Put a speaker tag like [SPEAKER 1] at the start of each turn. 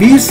[SPEAKER 1] 20